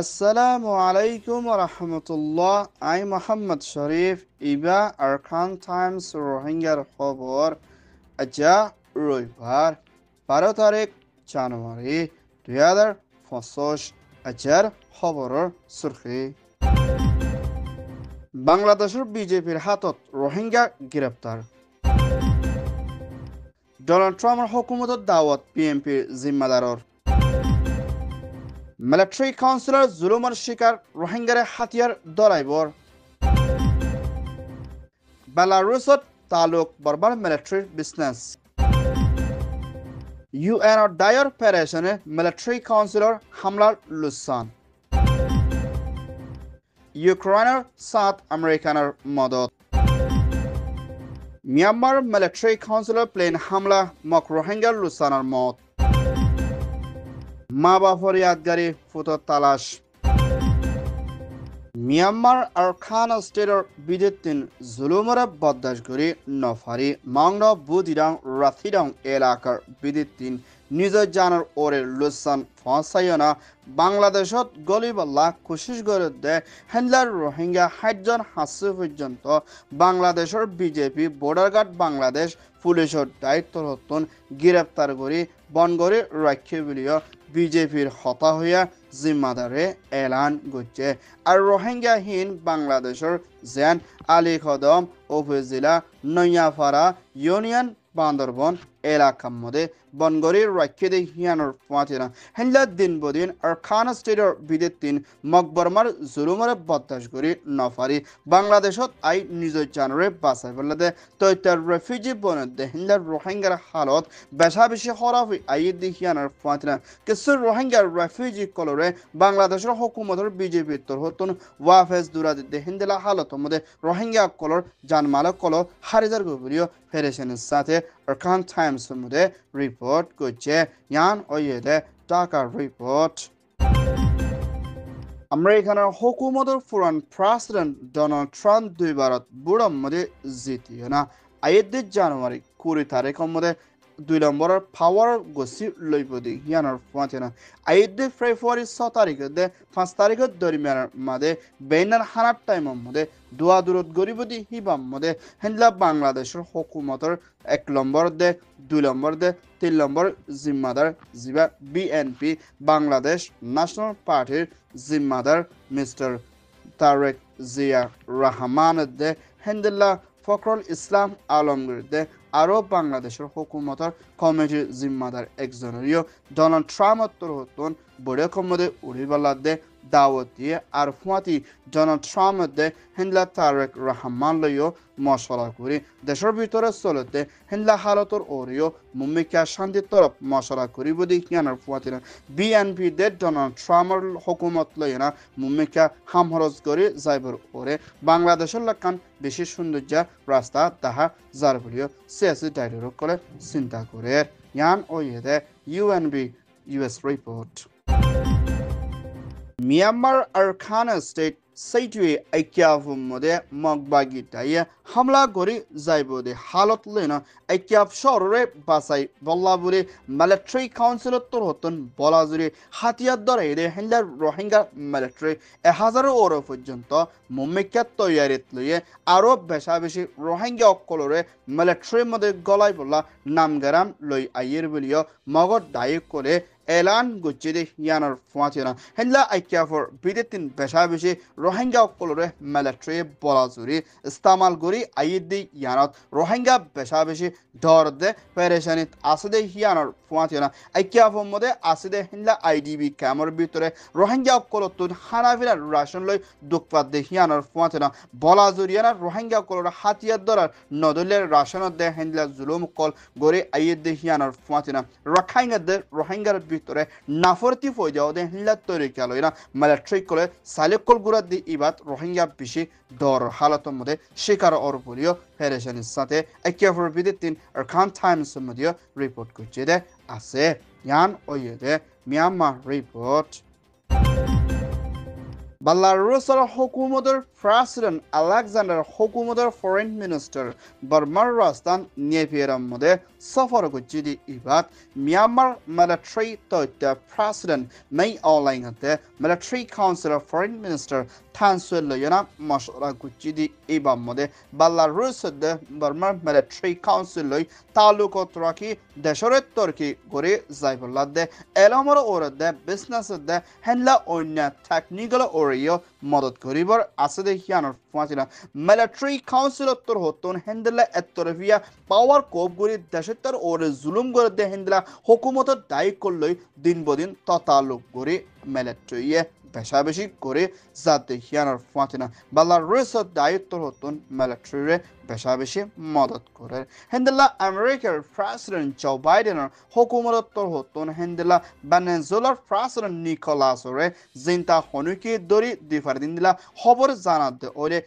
Assalamu alaikum wa rahmatullah. I'm Muhammad Sharif. Iba Arkan Times Rohingya Khobor Aja Roibar 12 তারিখ জানুয়ারি 2025 আজার খবরের সুরখি বাংলাদেশের বিজেপির হাতত রোহিঙ্গা গ্রেপ্তার ডোনাল্ড ট্রাম্পের হুকুমতত দাওয়াত পিএমপির জিম্মাদারর মিলিটারি কাউন্সিলর জুলুমের শিকার রোহিঙ্গারে হাতিয়ার দরাইবর বেলারুসত তালুক বরবার মিলিটারি বিজনেস ইউএনর ডায়র অপারেশনে মিলিটারি কাউন্সিলর হামলার লুসান ইউক্রেনের সাত আমেরিকানের মদত মিয়ানমার মিলিটারি কাউন্সিলর প্লেন হামলা মক রোহিঙ্গার লুসানের মত মা বাপর ইয়াদগারি ফুটো তালাশ মিয়ানমার আর খান স্টেটর বিদ্যুৎ জুলুমরে বরদাস্ত করি নফারি মাংন বুদিরাং রাথিরাং এলাকার বিদ্যুৎ নিজের জানার ওরে লুসান ফসাইনা বাংলাদেশত গলিবাল্লা কোশিশ করে দে হেন্লার রোহিঙ্গা 60 জন হাসি পর্যন্ত বাংলাদেশের বিজেপি বর্ডার গার্ড বাংলাদেশ পুলিশের দায়িত্ব হতন গ্রেপ্তার করি বনগরে রাখে বলিও বিজেপির হতা হইয়া জিম্মাদারে এলান করছে আর রোহিঙ্গাহীন বাংলাদেশের জেন আলী কদম উপজেলা নয়াপাড়া ইউনিয়ন বান্দরবন এলাকার মধ্যে বনগরির রাখে হিয়ানোর পাঁচেনা হেনলা দিন বদিন আর খান স্টেটের বিদ্যুৎ মকবরমার জুলুমরে বদাস করি নফারি বাংলাদেশত আই নিজের জানরে বাঁচাই পেলাতে তৈতার রেফিউজি বনে হেনলার রোহিঙ্গার হালত বেশা বেশি হরা হই আই হিয়ানোর পাঁচেনা কিছু রোহিঙ্গার রেফিউজি কলরে বাংলাদেশের হুকুমতের বিজেপি তোর হতুন ওয়াফেজ দুরা দিতে হিন্দিলা হালত মধ্যে রোহিঙ্গা কলর জানমালক কল হারিদার গভীরীয় ফেডারেশনের সাথে আরকান টাইমসের মধ্যে রিপোর্ট করছে ইয়ান ওয়েদে ঢাকার রিপোর্ট আমেরিকানের হুকুমতের পুরান প্রেসিডেন্ট ডোনাল্ড ট্রাম্প দুইবারত বুড়ার মধ্যে জিতিয়ে না 8 জানুয়ারি 20 তারিখের মধ্যে 2 নম্বরের পাওয়ার গসি লইবদি ইয়ানোর পাঁচেনা 8 ফেব্রুয়ারি 6 তারিখে 5 তারিখের দরমিয়ানের মধ্যে বেনার হানার টাইমের মধ্যে দোয়া দূরত গরিবদি হিবাম মধ্যে হেনলা বাংলাদেশের হুকুমতের 1 নম্বর 2 নম্বর 3 নম্বর জিম্মাদার জিবা বিএনপি বাংলাদেশ ন্যাশনাল পার্টির জিম্মাদার মিস্টার তারেক জিয়া রহমান হেন্দিল্লা ফখরুল ইসলাম আলমগীর আরও বাংলাদেশের হুকুমতের কমিটির জিম্মাদার একজনেরও ডোনাল্ড ট্রাম্পের হতুন বড় কমদে উড়িবাল্লা দাওয়াত দিয়ে আর ফুয়াতি ডোনাল্ড ট্রাম্প হেনলা তারেক রহমান লইও মশলা করি দেশের ভিতরে চলতে হেনলা হালতর ওরিও মুম্মিকা শান্তির তরফ মশলা করি বদি জ্ঞানের ফুয়াতিনা বিএনপি ডোনাল্ড ট্রাম্পের হুকুমত লই না মুম্মিকা হামহরজ করে যাইবার ওরে বাংলাদেশের লাকান বেশি সৌন্দর্য রাস্তা তাহা যার বলিও সিয়াসি ডাইরেক্ট করে চিন্তা করে ইয়ান ওয়েদে ইউএনবি ইউএস রিপোর্ট মিয়ানমার আর খান স্টেট সেইটুয়ে ঐক্যাফুর মধ্যে মগবাগিটাই হামলা করে যাইবদে হালত লেনা ঐক্যাফ শহরে বাসাই বল্লাবুরে মিলিটারি কাউন্সিলত তোর হতন বলাজুরে হাতিয়ার দরাই দে হেন্দার রোহিঙ্গা মিলিটারি 1000 ওর পর্যন্ত মুম্মিকা তৈয়ারিত লইয়ে আরো বেশা বেশি রোহিঙ্গা অকলরে মিলিটারির মধ্যে গলাই বলা নামগারাম লই আইয়ের বলিও মগর দায়ী করে এলান গুচ্ছিদে ইয়ানোর ফাঁচেনা হেনলা ঐক্যাফর বিদেতিন বেশা বেশি রোহিঙ্গা অকলরে মিলিটারি বলাজুরি ইস্তামাল করি আইদি ইয়ানত রোহিঙ্গা বেশা বেশি ডর দে পেরেশানিত আসদে ইয়ানোর ফাঁচেনা ঐক্যাফর মধ্যে আসদে হেনলা আইডিবি ক্যামর ভিতরে রোহিঙ্গা অকলতুন হানাফিরা রাশন লই দুঃখপাত দে ইয়ানোর ফাঁচেনা বলাজুরিয়ানা রোহিঙ্গা অকলর হাতিয়ার দরার নদলের রাশনত দে হেনলা জুলুম কল গরি আইদি ইয়ানোর ফাঁচেনা রাখাইঙ্গা রোহিঙ্গার ভিতরে নাফরতি ফই যাও দে হিল্লা তৈরি কালো না মিলিটারি কলে সালেকল গুড়া দি ইবাত রোহিঙ্গা বেশি দর হালতের মধ্যে শিকার অর বলিও ফেডারেশনের সাথে ঐক্যফর বিদ্যুৎ আর খান টাইমসের মধ্যে রিপোর্ট করছে দে আছে ইয়ান ওয়েদে Myanmar report Belarus'ar hukumater President Alexander hukumater Foreign Minister Burma Rastan Nepiram mode safar gujidi ibat Myanmar military toite President May Aulingate Military Council of Foreign Minister Tansuel Loyana Mashra gujidi ibam mode Belarus de Burma Military Council loy taluko traki deshoret turki gori zaibuladde elamor orade business de henla onya technical oriyo মদত করিবার আছে দেখিয়ানোর ফাঁচিনা military council উত্তর হতন হেন্দেলা এত্তরফিয়া পাওয়ার কোপ গরি দেশের ওরে জুলুম করে দে হেন্দেলা হুকুমতের দায়ী করলই দিন বদিন ততালুক গরি মিলিটারিয়ে বেশা বেশি করে যাতে হিয়ানোর ফাঁচিনা বেলারুসের দায়িত্ব হতন মিলিটারিরে বেশা বেশি মদত করে হেন্দেলা আমেরিকার প্রেসিডেন্ট জো বাইডেনের হুকুমত উত্তর হতন হেন্দেলা ভেনেজুয়েলার প্রেসিডেন্ট নিকোলাসরে জিন্তা হনুকি দরি দিফার দিন দিলা খবর জানাতে ওরে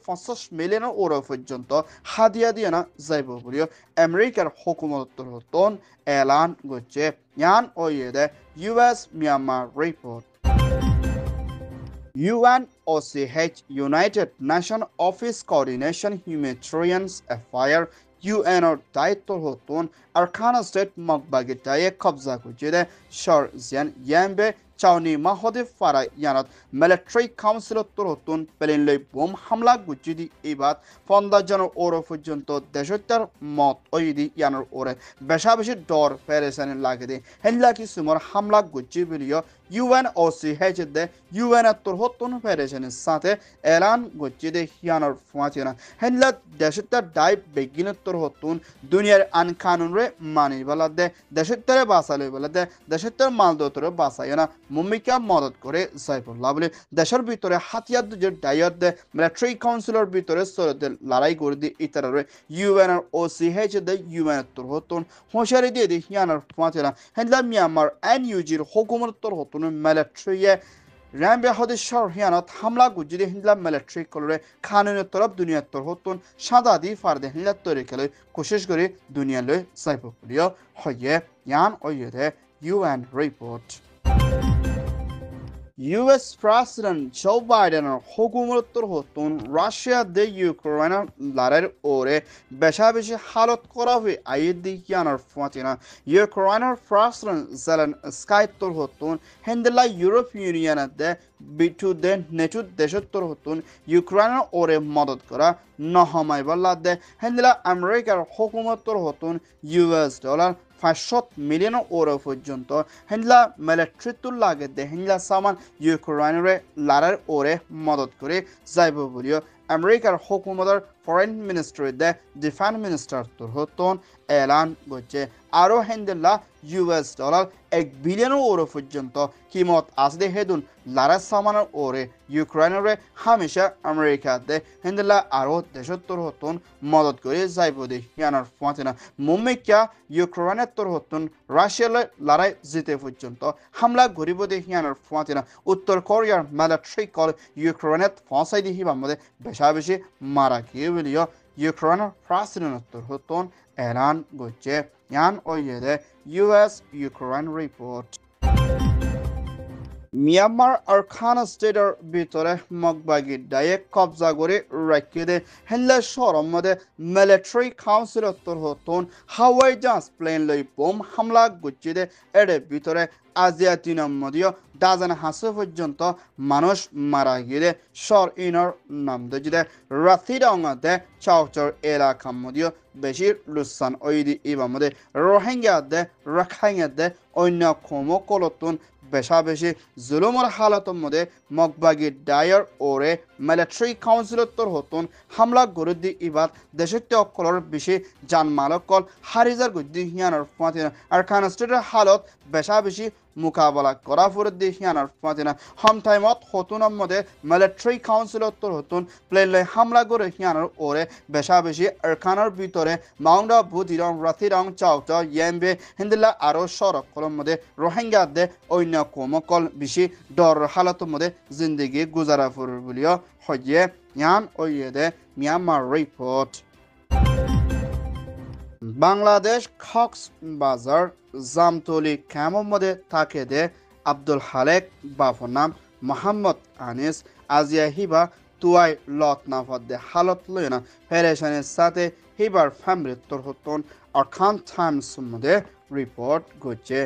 $50 মিলিয়নের ওর পর্যন্ত হাদিয়া দিয়ে না যাইব বলিও আমেরিকার হুকুমত উত্তর হতন এলান করছে ইয়ান ওয়েদে US Myanmar report UNOCH United Nations Office Coordination Humanitarian Affairs UNR দায়িত্ব হতন আরকানা স্টেট মগবাগিটায়ে কবজা করছে শর জিয়ান ইয়ামবে চাউনি মাহদে ফারা ইয়ানত মিলিটারি কাউন্সিল উত্তর হতন পেলিনলৈ বোম হামলা গুজিদি ইবাদ 15 জন ওর পর্যন্ত দেশতার মত ওইদি ইয়ানোর ওরে বেশা বেশি ডর ফেরেসানি লাগে দে হেনলা কি সুমর হামলা গুজি বিলিও UNOCH de UN উত্তর হতন ফেরেসানির সাথে এলান গুজিদি ইয়ানোর ফাঁচিনা হেনলা দেশতার দায় বেগিন উত্তর হতন দুনিয়ার আনকানুন রে মানি বলা দে দেশতারে বাঁচালে বলা দে দেশতার মাল দতরে বাঁচায় না মুম্মিকা মদত করে সাইফুল্লাহ বলে দেশের ভিতরে হাতিয়ার যে ডায়ত দে মিলিটারি কাউন্সিলের ভিতরে সরতে লড়াই করে দিয়ে ইতারে UNOCH de UN উত্তর হতন হোশারি দিয়ে দি ইয়ানোর ফাঁচিনা হেনলা মিয়ানমার NUGর হুকুমত উত্তর হতন মিলিটারিয়ে র্যাম্বে হদে শহর হিয়ানত হামলা গুজিদি হিন্দলা মিলিটারি কলরে খানুনের তরফ দুনিয়ার তর হতন সাদা দি ফারদে হিন্দলা তৈরি খেলে কোশিশ করে দুনিয়া লই সাইফ পুলিও হয়ে ইয়ান ওয়েদে UN report US President Joe Bideনের হুকুমত উত্তর হতন রাশিয়া দে ইউক্রেনের লড়াইয়ের ওরে বেশা বেশি হালত করা হয়ে আইয়ে দি ইয়ানোর ফাঁচিনা ইউক্রেনের প্রেসিডেন্ট জেলেনস্কি উত্তর হতন হেন্দেলা ইউরোপীয় ইউনিয়নের দে বিটু দে নেটু দেশোত্তর হতন ইউক্রেনের ওরে মদত করা নহমাই বল্লা দে হেন্দেলা আমেরিকার হুকুমত উত্তর হতন $5 মিলিয়ন ওরো পর্যন্ত হেনলা মিলিটারিতুর লাগে দে হেনলা সামান ইউক্রেনের লড়াইয়ের ওরে মদত করে যাইব বলিও আমেরিকার হুকুমতের ফরেন মিনিস্ট্রি দে ডিফেন্স মিনিস্টার তোর হতন এলান করছে আরও হেন্দেলা $1 বিলিয়ন ওরো পর্যন্ত কিমত আসদে হেদুন লড়াই সামানের ওরে ইউক্রেনের হামেশা আমেরিকা দে হেন্দেলা আরও দেশোত্তর হতন মদত করে যাইব দে ইয়ানোর ফাঁচিনা মুম্মিকা ইউক্রেনের তোর হতন রাশিয়ার লড়াই জিতে পর্যন্ত হামলা গরিব দে ইয়ানোর ফাঁচিনা উত্তর কোরিয়ার মিলিটারি কল ইউক্রেনের ফাঁসাই দিহি বামদে বেশা বেশি মারা গিয়ে বলিও ইউক্রেনের প্রেসিডেন্ট উত্তর হতন এলান করছে ইয়ান ওয়েদে US Ukraine report Myanmar arcana স্টেটের ভিতরে মগবাগি ডায়ে কবজা করে রাখি দে হেনলা শহরের মধ্যে মিলিটারি কাউন্সিল উত্তর হতন হাওয়াই জাহাজ প্লেন লই বোম হামলা গুজি দে এর ভিতরে আজিয়া তিনের মধ্যে ডাজন হাসে পর্যন্ত মানুষ মারা গিয়ে শহর ইনর নাম দে রাথিডাঙ্গা দে চাউচর এলাকার মধ্যে বেশি লুসান ওইদি ইবার মধ্যে রোহিঙ্গা দে রাখাইঙ্গা দে অন্য কমো কলতুন বেশা বেশি জুলুমের হালাতের মধ্যে মগবাগি ডায়ার ওরে মিলিটারি কাউন্সিল উত্তর হতন হামলা গরুদ্দি ইবাদ দেশের অকলর বেশি জানমালকল হারিজার গুদ্দি হিয়ানোর ফাঁতিনা আর কানস্টেটের হালত বেশা বেশি মোকাবেলা করা ফুরদ্দি হিয়ানোর ফাঁতিনা হাম টাইমত হতুনের মধ্যে মিলিটারি কাউন্সিল উত্তর হতুন প্লেনলৈ হামলা করে হিয়ানোর ওরে বেশা বেশি আরকানের ভিতরে মাউন্ডা বুদিরং রাথিরং চাউটা ইয়েম্বে হিন্দিল্লা আরও সড়কগুলোর মধ্যে রোহিঙ্গা দে অন্য কমকল বেশি ডর হালতের মধ্যে জিন্দগি গুজারা ফুর বলিও হয়ে ইয়ান ওয়েদে মিয়ানমার রিপোর্ট বাংলাদেশ কক্সবাজার জামতলি ক্যাম্পের মধ্যে থাকে দে আব্দুল হালেক বাফর নাম মোহাম্মদ আনিস আজিয়া হিবা তুয়াই লত নাফাদে হালত লয়না পেরেশানের সাথে হিবার ফ্যামিলির তরহতন অরখান টাইমস মধ্যে রিপোর্ট করছে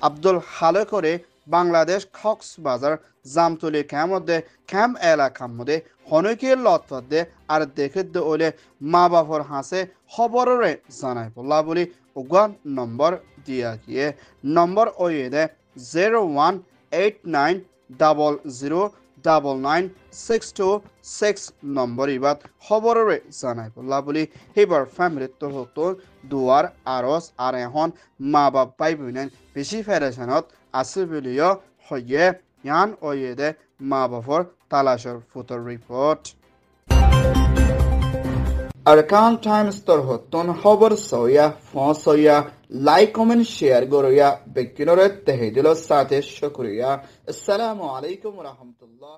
আব্দুল হালে করে বাংলাদেশ কক্সবাজার জামতলি ক্যামধ্যে ক্যাম্প এলাকার মধ্যে হনকের লতদে আর দেখে ওলে মা বাপর হাসে খবরে জানাই বলা বলি উগান নম্বর দিয়া গিয়ে নম্বর ওয়েদে 0189000999626 নম্বর ইবাদ খবরে জানাই বলা বলি সেইবার ফ্যামিলির তো হতো দুয়ার আরস আর এখন মা বাপ পাই বইনেন বেশি ফেডারেশনত আছে বলিও হয়ে ইয়ান ওয়েদে মা বাপর তালাশর ফুটর রিপোর্ট আরকান টাইমস তরহতন খবর সয়া ফসয়া লাইক কমেন্ট শেয়ার গরয়া বেকিনরে তেহেদিল সাথে শুকরিয়া আসসালামু আলাইকুম ওয়া রাহমাতুল্লাহ